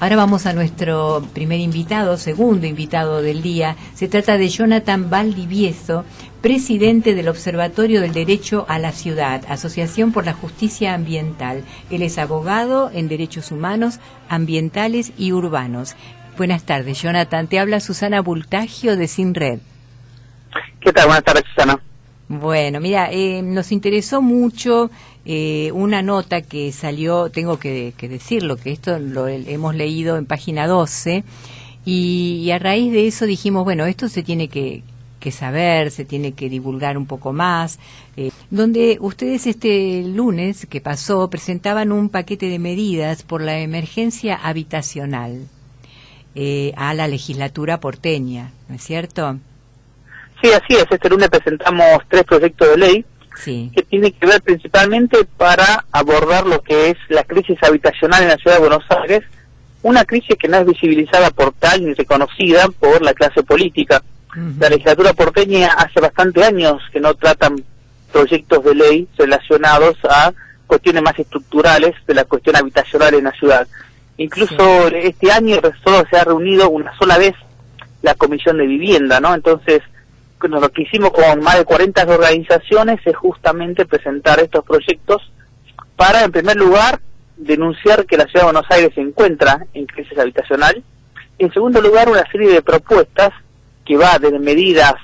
Ahora vamos a nuestro primer invitado, segundo invitado del día. Se trata de Jonathan Valdivieso, presidente del Observatorio del Derecho a la Ciudad, Asociación por la Justicia Ambiental. Él es abogado en derechos humanos, ambientales y urbanos. Buenas tardes, Jonathan. Te habla Susana Bultagio de Sinred. ¿Qué tal? Buenas tardes, Susana. Bueno, mira, nos interesó mucho una nota que salió, tengo que decirlo, que esto lo hemos leído en página 12, y a raíz de eso dijimos, bueno, esto se tiene que saber, se tiene que divulgar un poco más, donde ustedes este lunes que pasó presentaban un paquete de medidas por la emergencia habitacional a la legislatura porteña, ¿no es cierto? Sí, así es. Este lunes presentamos 3 proyectos de ley que tienen que ver principalmente para abordar lo que es la crisis habitacional en la ciudad de Buenos Aires, una crisis que no es visibilizada por tal ni reconocida por la clase política. La legislatura porteña hace bastante años que no tratan proyectos de ley relacionados a cuestiones más estructurales de la cuestión habitacional en la ciudad. Incluso este año solo se ha reunido una sola vez la Comisión de Vivienda, ¿no? Entonces, lo que hicimos con más de 40 organizaciones es justamente presentar estos proyectos para, en primer lugar, denunciar que la ciudad de Buenos Aires se encuentra en crisis habitacional. En segundo lugar, una serie de propuestas que va desde medidas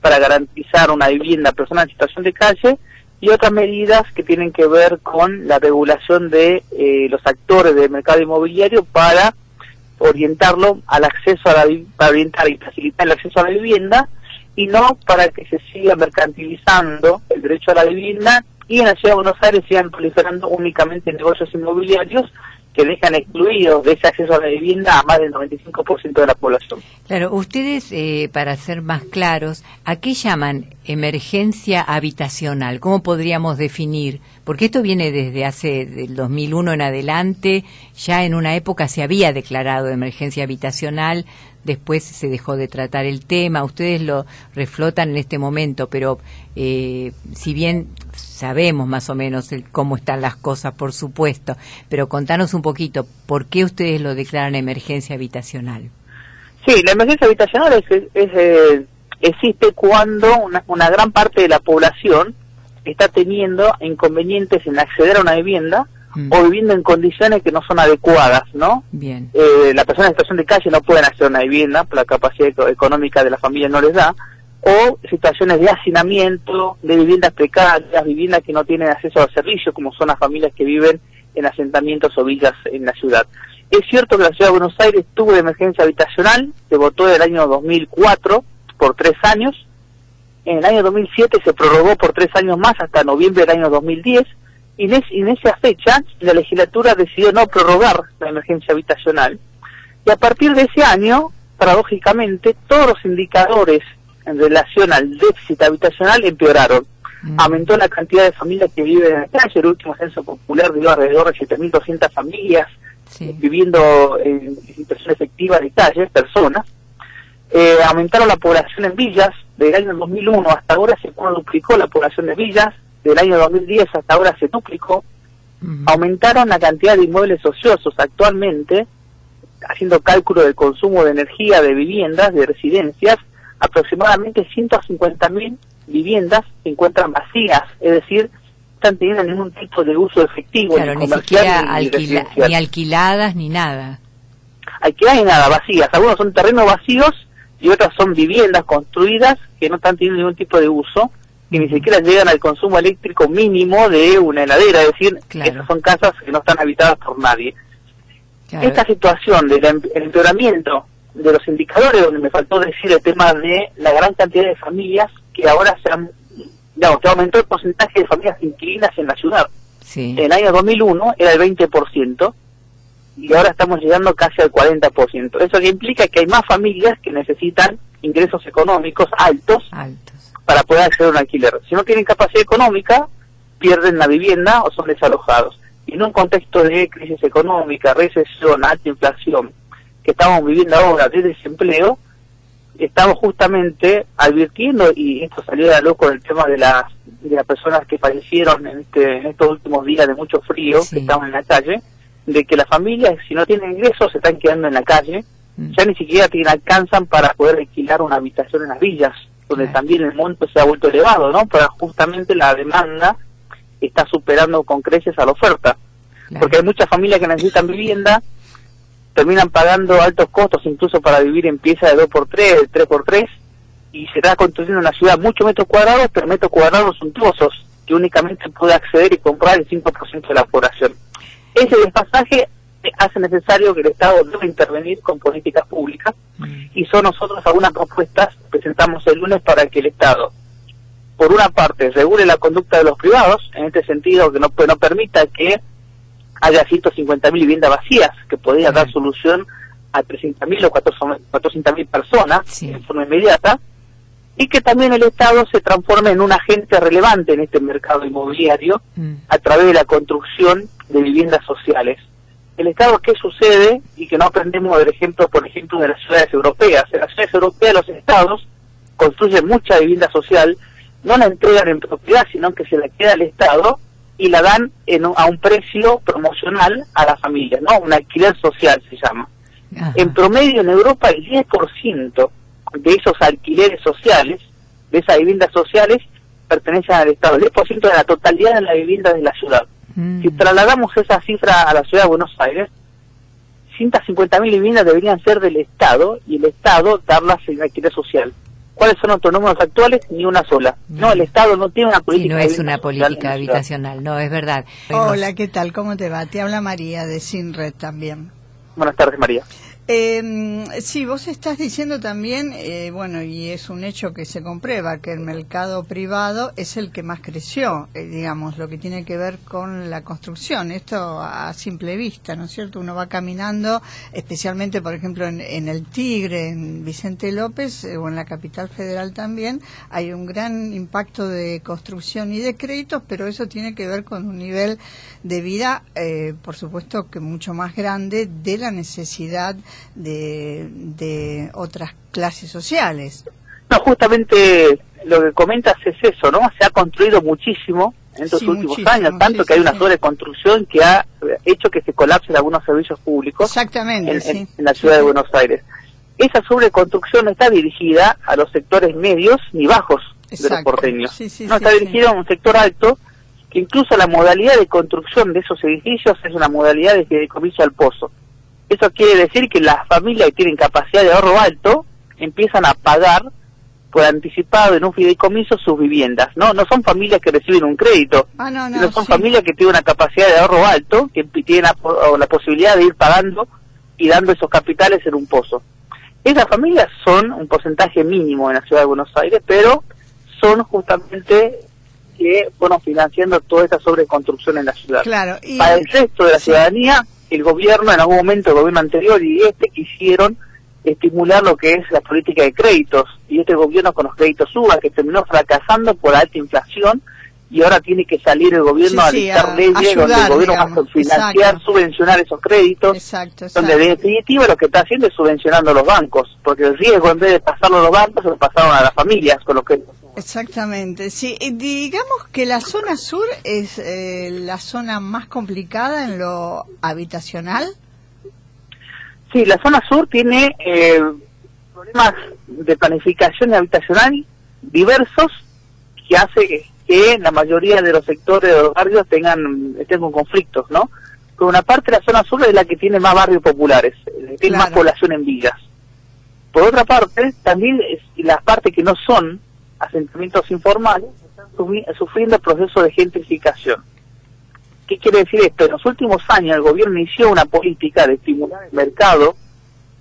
para garantizar una vivienda a personas en situación de calle y otras medidas que tienen que ver con la regulación de los actores del mercado inmobiliario para orientarlo al acceso a para orientar y facilitar el acceso a la vivienda, y no para que se siga mercantilizando el derecho a la vivienda y en la ciudad de Buenos Aires sigan proliferando únicamente negocios inmobiliarios que dejan excluidos de ese acceso a la vivienda a más del 95% de la población. Claro, ustedes, para ser más claros, ¿a qué llaman emergencia habitacional? ¿Cómo podríamos definir? Porque esto viene desde del 2001 en adelante, ya en una época se había declarado emergencia habitacional, después se dejó de tratar el tema, ustedes lo reflotan en este momento, pero si bien sabemos más o menos cómo están las cosas, por supuesto, pero contanos un poquito, ¿por qué ustedes lo declaran emergencia habitacional? Sí, la emergencia habitacional existe cuando una gran parte de la población está teniendo inconvenientes en acceder a una vivienda o viviendo en condiciones que no son adecuadas, ¿no? Bien. Las personas en situación de calle no pueden acceder a una vivienda, por la capacidad económica de la familia no les da, o situaciones de hacinamiento, de viviendas precarias, viviendas que no tienen acceso a los servicios, como son las familias que viven en asentamientos o villas en la ciudad. Es cierto que la ciudad de Buenos Aires tuvo emergencia habitacional, se votó en el año 2004 por 3 años, en el año 2007 se prorrogó por 3 años más hasta noviembre del año 2010, y en esa fecha la legislatura decidió no prorrogar la emergencia habitacional, y a partir de ese año, paradójicamente, todos los indicadores en relación al déficit habitacional empeoraron. Aumentó la cantidad de familias que viven en la calle. El último censo popular dio alrededor de 7.200 familias viviendo en situación efectiva de calles, personas. Aumentaron la población en villas. Del año 2001 hasta ahora se cuadruplicó la población de villas. Del año 2010 hasta ahora se duplicó. Aumentaron la cantidad de inmuebles ociosos. Actualmente, haciendo cálculo del consumo de energía de viviendas, de residencias, aproximadamente 150.000 viviendas se encuentran vacías, es decir, están teniendo ningún tipo de uso efectivo. Claro, ni siquiera ni alquiladas ni nada. Alquiladas ni nada, vacías. Algunos son terrenos vacíos y otras son viviendas construidas que no están teniendo ningún tipo de uso, que ni siquiera llegan al consumo eléctrico mínimo de una heladera, es decir, esas son casas que no están habitadas por nadie. Esta situación del empeoramiento de los indicadores, donde me faltó decir el tema de la gran cantidad de familias que ahora que aumentó el porcentaje de familias inquilinas en la ciudad. En el año 2001 era el 20% y ahora estamos llegando casi al 40%. Eso que implica que hay más familias que necesitan ingresos económicos altos para poder acceder a un alquiler. Si no tienen capacidad económica, pierden la vivienda o son desalojados. Y en un contexto de crisis económica, recesión, alta inflación, que estamos viviendo ahora de desempleo, estamos justamente advirtiendo, y esto salió de la luz con el tema de las personas que fallecieron en estos últimos días de mucho frío, que estaban en la calle, de que las familias, si no tienen ingresos, se están quedando en la calle, ya ni siquiera alcanzan para poder alquilar una habitación en las villas, donde también el monto se ha vuelto elevado, ¿no? Pero justamente la demanda está superando con creces a la oferta, porque hay muchas familias que necesitan vivienda, terminan pagando altos costos incluso para vivir en piezas de 2x3, de 3x3, y se está construyendo una ciudad muchos metros cuadrados, pero metros cuadrados suntuosos, que únicamente puede acceder y comprar el 5% de la población. Ese desfasaje hace necesario que el Estado deba intervenir con políticas públicas, y son nosotros algunas propuestas que presentamos el lunes para que el Estado, por una parte, regule la conducta de los privados, en este sentido que no permita que haya 150.000 viviendas vacías, que podría dar solución a 300.000 o 400.000 personas en forma inmediata, y que también el Estado se transforme en un agente relevante en este mercado inmobiliario a través de la construcción de viviendas sociales. El Estado, ¿qué sucede? Y que no aprendemos del ejemplo, por ejemplo, de las ciudades europeas. En las ciudades europeas los Estados construyen mucha vivienda social, no la entregan en propiedad, sino que se la queda al Estado y la dan a un precio promocional a las familias, ¿no? Un alquiler social se llama. Ajá. En promedio en Europa el 10% de esos alquileres sociales, de esas viviendas sociales, pertenecen al Estado, el 10% de la totalidad de las viviendas de la ciudad. Si trasladamos esa cifra a la ciudad de Buenos Aires, 150.000 viviendas deberían ser del Estado, y el Estado darlas en alquiler social. ¿Cuáles son nuestros números actuales? Ni una sola. No, el Estado no tiene una política. Sí, no es una política habitacional, no, es verdad. Hola, ¿qué tal? ¿Cómo te va? Te habla María de Sinred también. Buenas tardes, María. Sí, vos estás diciendo también, bueno, y es un hecho que se comprueba, que el mercado privado es el que más creció, digamos, lo que tiene que ver con la construcción. Esto a simple vista, ¿no es cierto? Uno va caminando, especialmente, por ejemplo, en el Tigre, en Vicente López, o en la Capital Federal también, hay un gran impacto de construcción y de créditos, pero eso tiene que ver con un nivel de vida, por supuesto, que mucho más grande de la necesidad de otras clases sociales. No, justamente lo que comentas es eso, ¿no? Se ha construido muchísimo en estos últimos años, tanto que hay una sobreconstrucción que ha hecho que se colapsen algunos servicios públicos en la ciudad de Buenos Aires. Esa sobreconstrucción no está dirigida a los sectores medios ni bajos de los porteños. No está dirigida a un sector alto, que incluso la modalidad de construcción de esos edificios es una modalidad de fideicomiso al pozo. Eso quiere decir que las familias que tienen capacidad de ahorro alto empiezan a pagar por anticipado en un fideicomiso sus viviendas, ¿no? No son familias que reciben un crédito, sino son familias que tienen una capacidad de ahorro alto, que tienen la posibilidad de ir pagando y dando esos capitales en un pozo. Esas familias son un porcentaje mínimo en la ciudad de Buenos Aires, pero son justamente que fueron financiando toda esta sobreconstrucción en la ciudad. Claro, para el resto de la ciudadanía, el gobierno, en algún momento el gobierno anterior y quisieron estimular lo que es la política de créditos, y este gobierno con los créditos UBA, que terminó fracasando por la alta inflación, y ahora tiene que salir el gobierno a dictar leyes donde el gobierno va a financiar, subvencionar esos créditos, donde en definitiva lo que está haciendo es subvencionando a los bancos, porque el riesgo, en vez de pasarlo a los bancos, se lo pasaron a las familias con los créditos. Exactamente, sí. Digamos que la zona sur es la zona más complicada en lo habitacional. Sí, la zona sur tiene problemas de planificación habitacional diversos, que hace que la mayoría de los sectores de los barrios estén con conflictos, ¿no? Por una parte, la zona sur es la que tiene más barrios populares, tiene más población en villas. Por otra parte, también las partes que no son asentamientos informales están sufriendo el proceso de gentrificación. ¿Qué quiere decir esto? En los últimos años el gobierno inició una política de estimular el mercado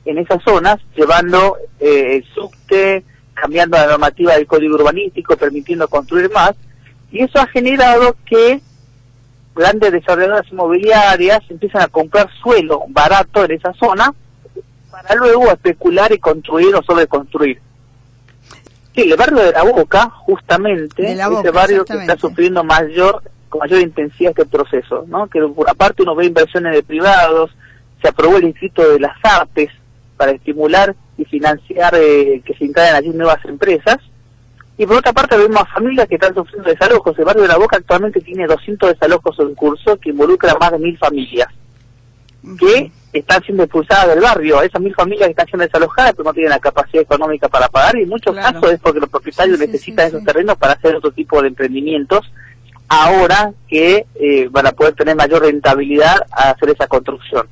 en esas zonas, llevando el subte, cambiando la normativa del código urbanístico, permitiendo construir más, y eso ha generado que grandes desarrolladoras inmobiliarias empiezan a comprar suelo barato en esa zona para luego especular y construir o sobreconstruir. Sí, el barrio de La Boca, justamente, es el barrio que está sufriendo con mayor intensidad este proceso, ¿no? Que por aparte uno ve inversiones de privados, se aprobó el Instituto de las Artes para estimular y financiar que se instalen allí nuevas empresas, y por otra parte vemos a familias que están sufriendo desalojos. El barrio de La Boca actualmente tiene 200 desalojos en curso que involucran más de 1.000 familias. que están siendo expulsadas del barrio, esas 1000 familias que están siendo desalojadas pero no tienen la capacidad económica para pagar, y en muchos casos es porque los propietarios necesitan esos terrenos para hacer otro tipo de emprendimientos, ahora que van a poder tener mayor rentabilidad a hacer esa construcción.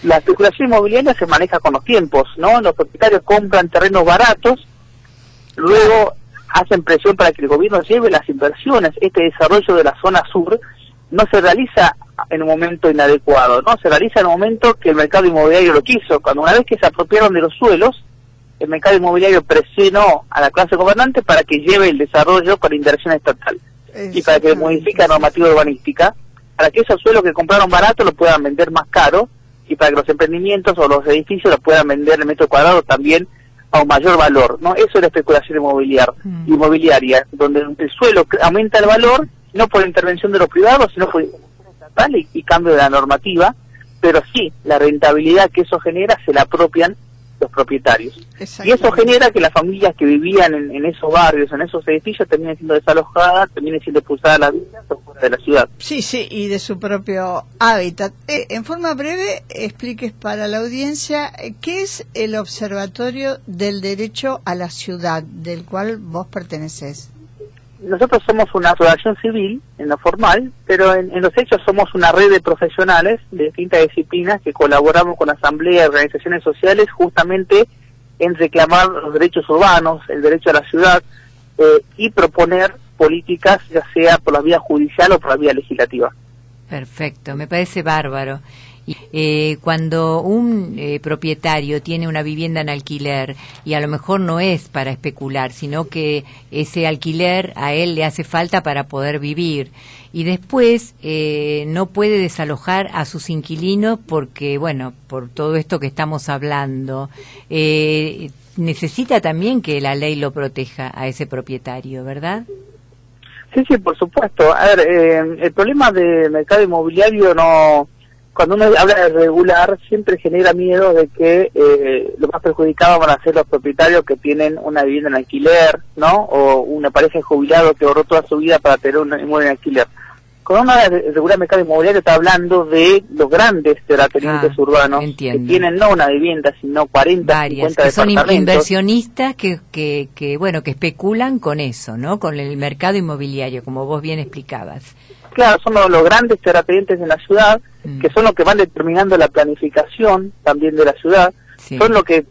La especulación inmobiliaria se maneja con los tiempos, ¿no? Los propietarios compran terrenos baratos, luego hacen presión para que el gobierno lleve las inversiones. Este desarrollo de la zona sur no se realiza en un momento inadecuado, ¿no? Se realiza en un momento que el mercado inmobiliario lo quiso. Cuando una vez que se apropiaron de los suelos, el mercado inmobiliario presionó a la clase gobernante para que lleve el desarrollo con inversión estatal y para que modifique la normativa urbanística, para que esos suelos que compraron barato los puedan vender más caro, y para que los emprendimientos o los edificios los puedan vender en metro cuadrado también a un mayor valor, ¿no? Eso es la especulación inmobiliaria, donde el suelo aumenta el valor, no por intervención de los privados, sino por intervención estatal y cambio de la normativa, pero sí, la rentabilidad que eso genera se la apropian los propietarios. Y eso genera que las familias que vivían en esos barrios, en esos edificios, terminen siendo desalojadas, terminen siendo expulsadas de la vida o fuera de la ciudad. Sí, y de su propio hábitat. En forma breve, expliques para la audiencia qué es el Observatorio del Derecho a la Ciudad, del cual vos pertenecés. Nosotros somos una asociación civil, en lo formal, pero en los hechos somos una red de profesionales de distintas disciplinas que colaboramos con asambleas y organizaciones sociales justamente en reclamar los derechos urbanos, el derecho a la ciudad, y proponer políticas, ya sea por la vía judicial o por la vía legislativa. Perfecto, me parece bárbaro. Cuando un propietario tiene una vivienda en alquiler y a lo mejor no es para especular, sino que ese alquiler a él le hace falta para poder vivir, y después no puede desalojar a sus inquilinos porque, bueno, por todo esto que estamos hablando, necesita también que la ley lo proteja a ese propietario, ¿verdad? Sí, por supuesto. A ver, el problema del mercado inmobiliario no... Cuando uno habla de regular, siempre genera miedo de que los más perjudicados van a ser los propietarios que tienen una vivienda en alquiler, ¿no? O una pareja de jubilados que ahorró toda su vida para tener un inmueble en alquiler. Cuando uno habla de regular el mercado inmobiliario, está hablando de los grandes terratenientes urbanos que tienen no una vivienda, sino 40, varias, 50 que son departamentos. inversionistas que bueno, que especulan con eso, ¿no? Con el mercado inmobiliario, como vos bien explicabas. Claro, son los grandes terratenientes en la ciudad, que son los que van determinando la planificación también de la ciudad, son los que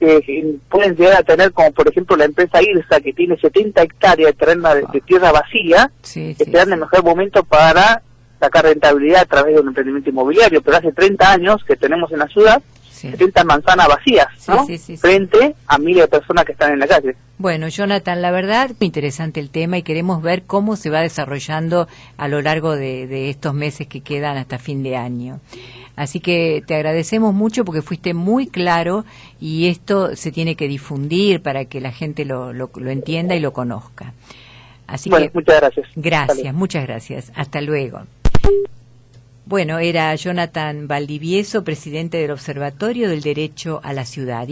pueden llegar a tener, como por ejemplo la empresa IRSA, que tiene 70 hectáreas de terreno de tierra vacía, que te dan el mejor momento para sacar rentabilidad a través de un emprendimiento inmobiliario, pero hace 30 años que tenemos en la ciudad 70 manzanas vacías, ¿no? Frente a miles de personas que están en la calle. Bueno, Jonathan, la verdad, muy interesante el tema y queremos ver cómo se va desarrollando a lo largo de estos meses que quedan hasta fin de año. Así que te agradecemos mucho porque fuiste muy claro y esto se tiene que difundir para que la gente lo entienda y lo conozca. Así que muchas gracias. Gracias, muchas gracias. Hasta luego. Bueno, era Jonathan Valdivieso, presidente del Observatorio del Derecho a la Ciudad.